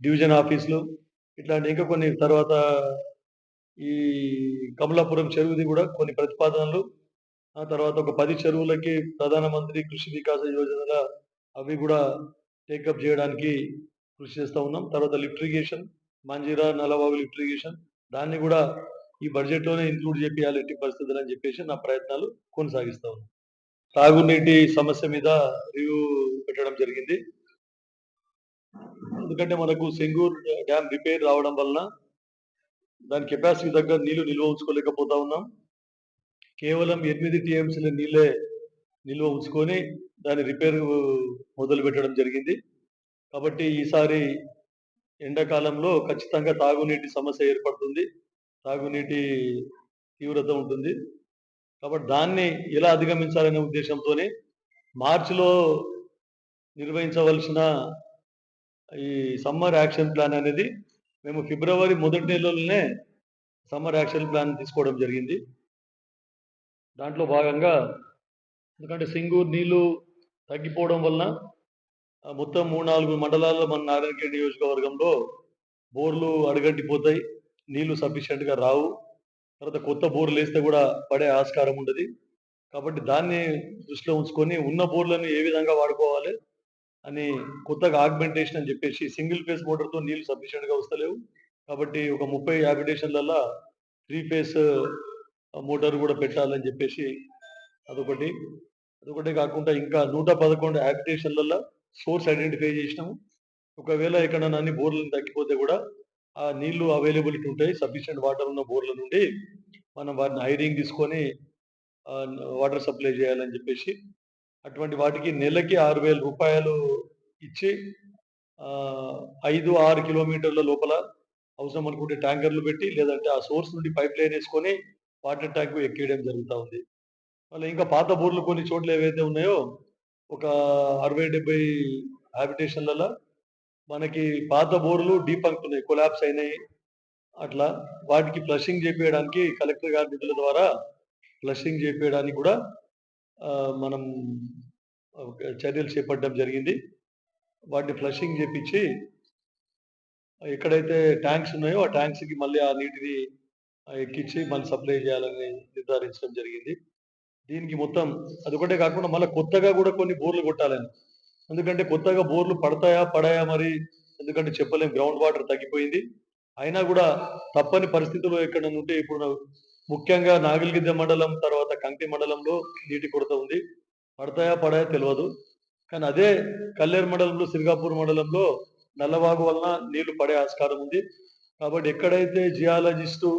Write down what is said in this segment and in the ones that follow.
Division ఆఫీసులు ఇట్లాంటి ఇంకా కొన్ని తర్వాత ఈ కమలాపురం చెరువుది గూడా కొన్ని ప్రతిపాదనలు, ఆ తర్వాత ఒక 10 చెరువులకి ప్రధానమంత్రి కృషి వికాస యోజనల అవి గూడా టేకప్ జేయడానికి కృషి చేస్తా ఉన్నాం. తర్వాత lift irrigation, Manjira, Nallavagu lift irrigation దాన్ని గూడా ఈ బడ్జెట్‌లోనే ఇంక్లూడ్ జేపియాలి ఎట్టి పరిస్థితుల్లో అని జెప్పేసి నా ప్రయత్నాలు కొనసాగిస్తా ఉన్నాను. తాగునీటి సమస్య మీద రివ్యూ పెట్టడం జరిగింది. ఎందుకంటే మనకు సెంగూర్ డ్యామ్ రిపేర్ రావడం వలన దాని కెపాసిటీ దగ్గర నీళ్లు నిల్వ ఉంచుకోలేకపోతా ఉన్నాం. కేవలం 8 టీఎంసీల నీళ్ళే నిల్వ ఉంచుకొని దాని రిపేర్ మొదలుపెట్టడం జరిగింది. కాబట్టి ఈసారి ఎండాకాలంలో ఖచ్చితంగా తాగునీటి సమస్య ఏర్పడుతుంది. తాగునీటి తీవ్రత ఉంటుంది. కాబట్టి దాన్ని ఎలా అధిగమించాలనే ఉద్దేశంతోనే మార్చ్‌లో నిర్వహించవలసిన ఈ సమ్మర్ యాక్షన్ ప్లాన్ అనేది మేము ఫిబ్రవరి మొదటి నెలలోనే సమ్మర్ యాక్షన్ ప్లాన్ తీసుకోవడం జరిగింది. దాంట్లో భాగంగా ఎందుకంటే సింగూరు నీళ్లు తగ్గిపోవడం వలన మొత్తం 3, 4 మండలాల్లో మన నారాయణఖేడ్ నియోజకవర్గంలో బోర్లు అడుగంటిపోతాయి. నీళ్లు సఫిషియెంట్‌గా రావు. తర్వాత కొత్త బోర్లేస్తే గూడా పడే ఆస్కారం ఉండది. కాబట్టి దాన్ని దృష్టిలో ఉంచుకొని ఉన్న బోర్లను ఏ విధంగా వాడుకోవాలి అని కొత్తగా ఆగ్మెంటేషన్ అని జెప్పేసి సింగిల్ ఫేజ్ మోటార్‌తో నీళ్లు సఫిషియెంట్‌గా వస్తలేవు. కాబట్టి ఒక 30 హ్యాబిటేషన్‌లల్లా 3 ఫేజ్ మోటార్ గూడా పెట్టాలని జెప్పేసి అదొకటి. అదొకటే కాకుండా ఇంకా 111 హ్యాబిటేషన్‌లల్లా సోర్స్ ఐడెంటిఫై జేసినాము. ఒకవేళ ఎక్కడన్నా అన్ని బోర్లు తగ్గిపోతే గూడా ఆ నీళ్లు అవైలబిలిటీ ఉంటాయి. సఫిషియెంట్ వాటర్ ఉన్న బోర్ల నుండి మనం వాటిని హైరింగ్ తీసుకొని వాటర్ సప్లై జేయాలని జెప్పేసి అటువంటి వాటికి నెలకి రూ. 6,000 ఇచ్చి 5, 6 కిలోమీటర్ల లోపల అవసరం అనుకుంటే ట్యాంకర్‌లు పెట్టి లేదంటే ఆ సోర్స్ నుండి పైప్ లైన్ యేసుకొని వాటర్ ట్యాంక్ ఎక్కియడం జరుగుతా ఉంది. మళ్ళీ ఇంకా పాత బోర్లు కొన్ని చోట్ల ఏవైతే ఉన్నాయో ఒక 60, 70 హ్యాబిటేషన్‌లల్ల మనకి పాత బోర్లు డీపంక్ట్ ఉన్నాయి. కొలాప్స్ అయినాయి. అట్లా వాటికి ఫ్లషింగ్ జేపియడానికి కలెక్టర్ గారి నిధుల ద్వారా ఫ్లషింగ్ జేపియడానికి గూడా మనం చర్యలు చేపట్టడం జరిగింది. వాటిని ఫ్లషింగ్ జేపిచ్చి ఎక్కడైతే ట్యాంక్స్ ఉన్నాయో ఆ ట్యాంక్స్‌కి మళ్ళీ ఆ నీటిని ఎక్కిచ్చి మళ్ళీ సప్లై జేయాలని నిర్ధారించడం జరిగింది. దీనికి మొత్తం అదొకటే కాకుండా మళ్ళా కొత్తగా గూడా కొన్ని బోర్లు కొట్టాలని. ఎందుకంటే కొత్తగా బోర్లు పడతాయా? పడయా? మరి ఎందుకంటే చెప్పలేం. గ్రౌండ్ వాటర్ తగ్గిపోయింది. అయినా గూడా తప్పని పరిస్థితుల్లో ఎక్కడన్నా ఉంటే ఇప్పుడు ముఖ్యంగా నాగల్గిద్ద మండలం, తర్వాత కంకి మండలంలో నీటి కొరత ఉంది. పడతాయా? పడయా? తెలవదు. కానీ అదే కల్లేరు మండలంలో, సిర్గాపూర్ మండలంలో నల్లవాగు వలన నీళ్లు పడే ఆస్కారం ఉంది. కాబట్టి ఎక్కడైతే జియాలజిస్టు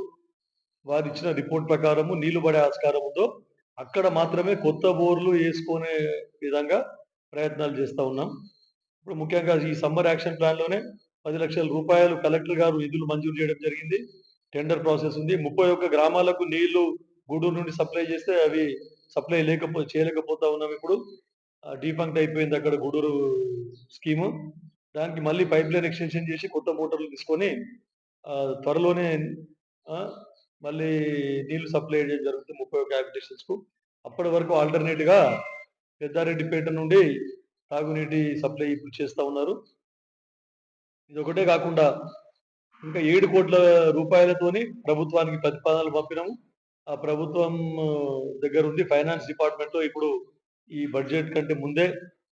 వారిచ్చిన రిపోర్ట్ ప్రకారము నీళ్లు పడే ఆస్కారం ఉందో అక్కడ మాత్రమే కొత్త బోర్లు యేసుకునే విధంగా ప్రయత్నాలు చేస్తా ఉన్నాం. ఇప్పుడు ముఖ్యంగా ఈ సమ్మర్ యాక్షన్ ప్లాన్‌లోనే రూ. 10,00,000 కలెక్టర్ గారు నిధులు మంజూరు చేయడం జరిగింది. టెండర్ ప్రాసెస్ ఉంది. 31 గ్రామాలకు నీళ్లు గూడూరు నుండి సప్లై చేస్తే అవి సప్లై చేయలేకపోతా ఉన్నాం ఇప్పుడు. డీఫంక్ట్ అయిపోయింది అక్కడ గూడూరు స్కీము. దానికి మళ్ళీ పైప్ లైన్ ఎక్స్‌టెన్షన్ చేసి కొత్త మోటార్లు తీసుకొని త్వరలోనే ఆహ్, మళ్ళీ నీళ్లు సప్లై చేయడం జరుగుతుంది 31 హ్యాబిటేషన్స్‌కు. అప్పటి వరకు ఆల్టర్‌నేట్‌గా పెద్దారెడ్డిపేట నుండి తాగునీటి సప్లై ఇప్పుడు చేస్తా ఉన్నారు. ఇదొకటే కాకుండా ఇంకా 7,00,00,000 ప్రభుత్వానికి ప్రతిపాదనలు పంపినాము. ఆ ప్రభుత్వం దగ్గరుండి ఫైనాన్స్ డిపార్ట్‌మెంట్‌లో ఇప్పుడు ఈ బడ్జెట్ కంటే ముందే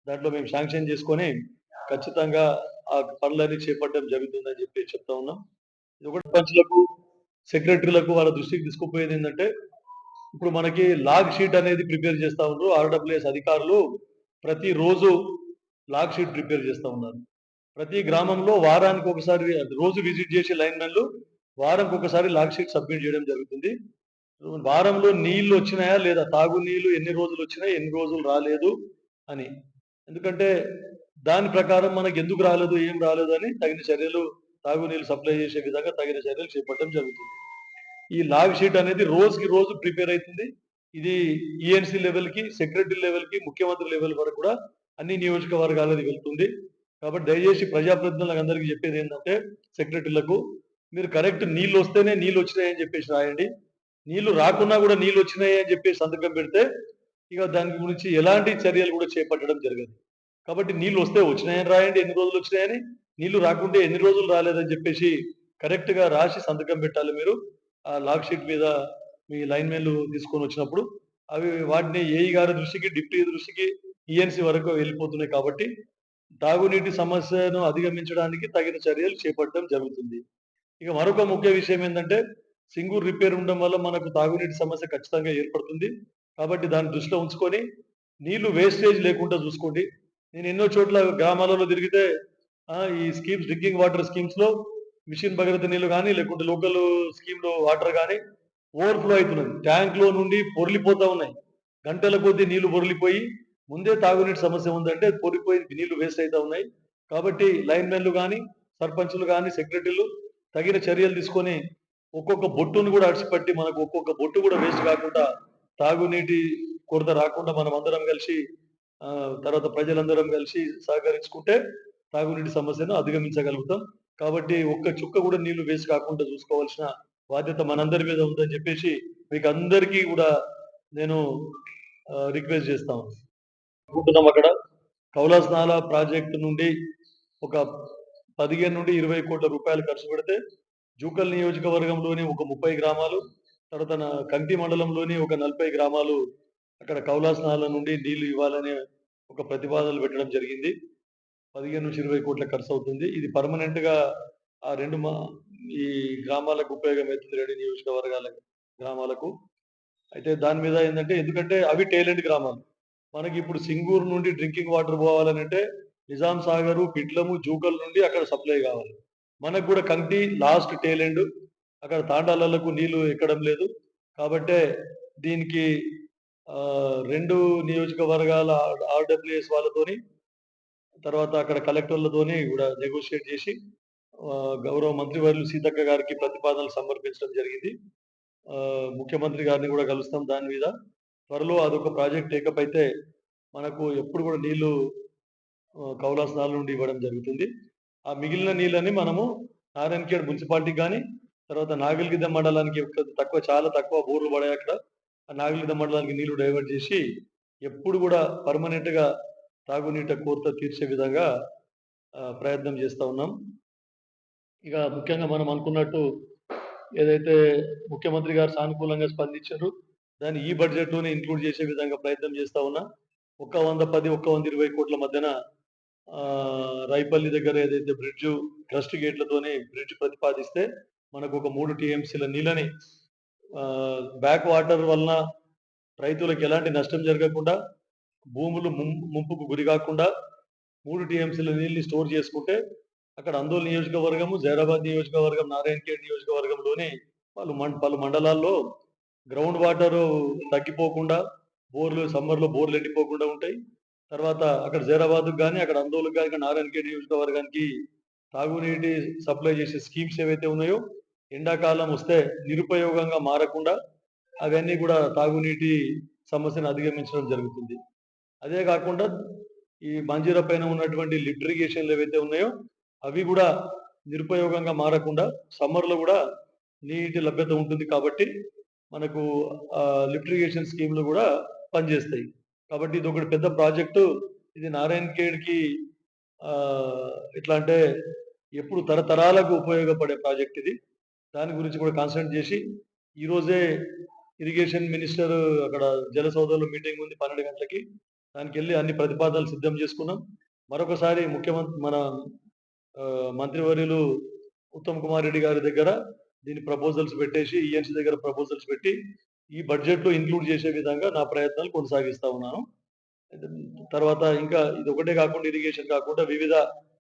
దాంట్లో మేము శాంక్షన్ చేసుకొని ఖచ్చితంగా ఆ పనులన్నీ చేపట్టడం జరుగుతుందని చెప్పి చెప్తా ఉన్నాం. ఇదొకటి పంచులకు, సెక్రటరీలకు వాళ్ళ దృష్టికి తీసుకుపోయేదేంటంటే ఇప్పుడు మనకి లాగ్ షీట్ అనేది ప్రిపేర్ చేస్తా ఉండ్రు. ఆర్‌డబ్ల్యూఎస్ అధికారులు ప్రతిరోజు లాగ్ షీట్ ప్రిపేర్ చేస్తా ఉన్నారు. ప్రతి గ్రామంలో వారానికి ఒకసారి రోజు విజిట్ చేసే లైన్‌మెన్‌లు వారంకి ఒకసారి లాగ్ షీట్ సబ్మిట్ చేయడం జరుగుతుంది. వారంలో నీళ్లు వచ్చినాయా లేదా? తాగునీళ్లు ఎన్ని రోజులు వచ్చినాయి? ఎన్ని రోజులు రాలేదు అని. ఎందుకంటే దాని ప్రకారం మనకు ఎందుకు రాలేదు? ఏం రాలేదు అని తగిన చర్యలు తాగునీళ్లు సప్లై చేసే విధంగా తగిన చర్యలు చేపట్టడం జరుగుతుంది. ఈ లాగ్ షీట్ అనేది రోజుకి రోజు ప్రిపేర్ అయితుంది. ఇది ఈఎన్సీ లెవెల్‌కి, సెక్రటరీ లెవెల్‌కి, ముఖ్యమంత్రి లెవెల్ వరకు కూడా అన్ని నియోజకవర్గాలది వెళ్తుంది. కాబట్టి దయచేసి ప్రజాప్రతినిధులకు అందరికీ చెప్పేదేంటంటే సెక్రటరీలకు మీరు కరెక్ట్ నీళ్లొస్తేనే నీళ్లొచ్చినాయని చెప్పేసి రాయండి. నీళ్లు రాకున్నా కూడా నీళ్లొచ్చినాయి అని చెప్పేసి సంతకం పెడితే ఇక దాని గురించి ఎలాంటి చర్యలు కూడా చేపట్టడం జరగదు. కాబట్టి నీళ్లొస్తే వచ్చినాయని రాయండి. ఎన్ని రోజులొచ్చినాయని. నీళ్లు రాకుంటే ఎన్ని రోజులు రాలేదని చెప్పేసి కరెక్ట్‌గా రాసి సంతకం పెట్టాలి మీరు. ఆ లాగ్ షీట్ మీద మీ లైన్‌మెన్‌లు తీసుకొనొచ్చినప్పుడు. అవి వాటిని ఏఈ గారి దృష్టికి, డిప్యూటీ దృష్టికి, ఈఎన్సీ వరకు వెళ్ళిపోతున్నాయి కాబట్టి, తాగునీటి సమస్యను అధిగమించడానికి తగిన చర్యలు చేపట్టడం జరుగుతుంది. ఇక మరొక ముఖ్య విషయం ఏందంటే, సింగూర్ రిపేర్ ఉండడం వల్ల మనకు తాగునీటి సమస్య ఖచ్చితంగా ఏర్పడుతుంది. కాబట్టి దాన్ని దృష్టిలో ఉంచుకొని, నీళ్లు వేస్టేజ్ లేకుండా చూసుకోండి. నేను ఎన్నో చోట్ల గ్రామాలలో తిరిగితే ఈ స్కీమ్స్ డ్రింకింగ్ వాటర్ స్కీమ్స్‌లో మిషన్ భగీరథ నీళ్లు గాని, లేకుంటే లోకల్ స్కీమ్‌లో వాటర్ గాని ఓవర్‌ఫ్లో అయితున్నది. ట్యాంక్‌లో నుండి పొర్లిపోతా ఉన్నాయి. గంటల కొద్దీ నీళ్లు పొర్లిపోయి, ముందే తాగునీటి సమస్య ఉందంటే పొర్లిపోయి నీళ్లు వేస్ట్ అయితా ఉన్నాయి. కాబట్టి లైన్‌మెన్‌లు గాని, సర్పంచులు గాని, సెక్రటరీలు తగిన చర్యలు తీసుకొని ఒక్కొక్క బొట్టును కూడా అడిచిపట్టి మనకు ఒక్కొక్క బొట్టు కూడా వేస్ట్ కాకుండా తాగునీటి కొరత రాకుండా మనమందరం కలిసి తర్వాత ప్రజలందరం కలిసి సహకరించుకుంటే తాగునీటి సమస్యను అధిగమించగలుగుతాం. కాబట్టి ఒక్క చుక్క కూడా నీళ్లు వేస్ట్ కాకుండా చూసుకోవాల్సిన బాధ్యత మనందరి మీద ఉందని చెప్పేసి మీకందరికీ కూడా నేను రిక్వెస్ట్ చేస్తా ఉన్నాం. అక్కడ కౌలాస్ నాలా ప్రాజెక్టు నుండి ఒక 15-20 కోట్ల రూపాయలు ఖర్చు పెడితే జూకల్ నియోజకవర్గంలోని ఒక 30 గ్రామాలు, తర్వాత కంకి మండలంలోని ఒక 40 గ్రామాలు అక్కడ కౌలాస్ నాల నుండి నీళ్లు ఇవ్వాలనే ఒక ప్రతిపాదనలు పెట్టడం జరిగింది. 15-20 కోట్ల ఖర్చవుతుంది. ఇది పర్మనెంట్‌గా ఆ 2 ఈ గ్రామాలకు ఉపయోగమైతుంది. 2 నియోజకవర్గాల గ్రామాలకు. అయితే దాని మీద ఏందంటే ఎందుకంటే అవి టెయిల్ ఎండ్ గ్రామాలు. మనకిప్పుడు సింగూరు నుండి డ్రింకింగ్ వాటర్ పోవాలనంటే నిజాం సాగరు, పిట్లము, జూకల్ నుండి అక్కడ సప్లై కావాలి. మనకు కూడా కంకి లాస్ట్ టెయిల్ ఎండ్. అక్కడ తాండాలలకు నీళ్లు ఎక్కడం లేదు. కాబట్టే దీనికి 2 నియోజకవర్గాల ఆర్‌డబ్ల్యూఎస్ వాళ్ళతోని తర్వాత అక్కడ కలెక్టర్లతోని కూడా నెగోషియేట్ చేసి గౌరవ మంత్రివర్యులు సీతక్క గారికి ప్రతిపాదనలు సమర్పించడం జరిగింది. ముఖ్యమంత్రి గారిని కూడా కలుస్తాం దాని మీద. త్వరలో అదొక ప్రాజెక్ట్ టేకప్ అయితే మనకు ఎప్పుడు కూడా నీళ్లు కౌలాస్ నాల నుండి ఇవ్వడం జరుగుతుంది. ఆ మిగిలిన నీళ్ళని మనము నారాయణఖేడ్ మున్సిపాలిటీకి గాని, తర్వాత నాగల్గిద్ద మండలానికి చాలా తక్కువ బోర్లు పడాయి అక్కడ. ఆ నాగల్గిద్ద మండలానికి నీళ్లు డైవర్ట్ చేసి ఎప్పుడు కూడా పర్మనెంట్‌గా తాగునీటి కొరత తీర్చే విధంగా ప్రయత్నం చేస్తా ఉన్నాం. ఇక ముఖ్యంగా మనం అనుకున్నట్టు ఏదైతే ముఖ్యమంత్రి గారు సానుకూలంగా స్పందించారో దాన్ని ఈ బడ్జెట్‌లోనే ఇంక్లూడ్ చేసే విధంగా ప్రయత్నం చేస్తా ఉన్నా. ఒక 110, 120 కోట్ల మధ్యన రైపల్లి దగ్గర ఏదైతే బ్రిడ్జు క్రస్ట్ గేట్లతోని బ్రిడ్జ్ ప్రతిపాదిస్తే మనకు ఒక 3 టీఎంసీల నీళ్ళని బ్యాక్ వాటర్ వలన రైతులకు ఎలాంటి నష్టం జరగకుండా భూములు ముంపుకు గురి కాకుండా 3 టీఎంసీల నీళ్ళని స్టోర్ చేసుకుంటే అక్కడ అందోల్ నియోజకవర్గము, జైరాబాద్ నియోజకవర్గం, నారాయణఖేడ్ నియోజకవర్గంలోని పలు మండలాల్లో గ్రౌండ్ వాటర్ తగ్గిపోకుండా సమ్మర్‌లో బోర్లు ఎండిపోకుండా ఉంటాయి. తర్వాత అక్కడ జైరాబాద్‌కి గాని, అక్కడ అందోల్‌కి గాని, నారాయణఖేడ్ నియోజకవర్గానికి తాగునీటి సప్లై చేసే స్కీమ్స్ ఏవైతే ఉన్నాయో ఎండాకాలం వస్తే నిరుపయోగంగా మారకుండా అవన్నీ కూడా తాగునీటి సమస్యను అధిగమించడం జరుగుతుంది. అదే కాకుండా ఈ మంజీరా పైన ఉన్నటువంటి లిఫ్ట్ ఇరిగేషన్‌లు ఏవైతే ఉన్నాయో అవి కూడా నిరుపయోగంగా మారకుండా సమ్మర్‌లో కూడా నీటి లభ్యత ఉంటుంది కాబట్టి మనకు లిఫ్ట్ ఇరిగేషన్ స్కీమ్‌లు కూడా పనిచేస్తాయి. కాబట్టి ఇదొకటి పెద్ద ప్రాజెక్టు. ఇది నారాయణఖేడ్‌కి ఎట్లా అంటే ఎప్పుడు తరతరాలకు ఉపయోగపడే ప్రాజెక్ట్ ఇది. దాని గురించి కూడా కాన్సంట్రేట్ చేసి ఈరోజే ఇరిగేషన్ మినిస్టర్ అక్కడ జల సౌధలో మీటింగ్ ఉంది 12 గంటలకి. దానికెళ్ళి అన్ని ప్రతిపాదనలు సిద్ధం చేసుకున్నాం. మరొకసారి మన మంత్రివర్యులు ఉత్తమ్ కుమార్ రెడ్డి గారి దగ్గర దీని ప్రపోజల్స్ పెట్టేసి ఈఎన్సీ దగ్గర ప్రపోజల్స్ పెట్టి ఈ బడ్జెట్‌లో ఇంక్లూడ్ చేసే విధంగా నా ప్రయత్నాలు కొనసాగిస్తా ఉన్నాను. తర్వాత ఇంకా ఇదొకటే కాకుండా ఇరిగేషన్ కాకుండా వివిధ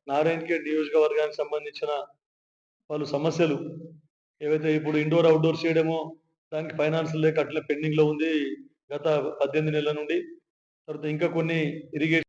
నారాయణఖేడ్ నియోజకవర్గానికి సంబంధించిన పలు సమస్యలు ఏవైతే ఇప్పుడు ఇండోర్, అవుట్‌డోర్ స్టేడియమో దానికి ఫైనాన్స్ లేక అట్లే పెండింగ్‌లో ఉంది. గత 18 నెలల నుండి. తర్వాత ఇంకా కొన్ని ఇరిగేషన్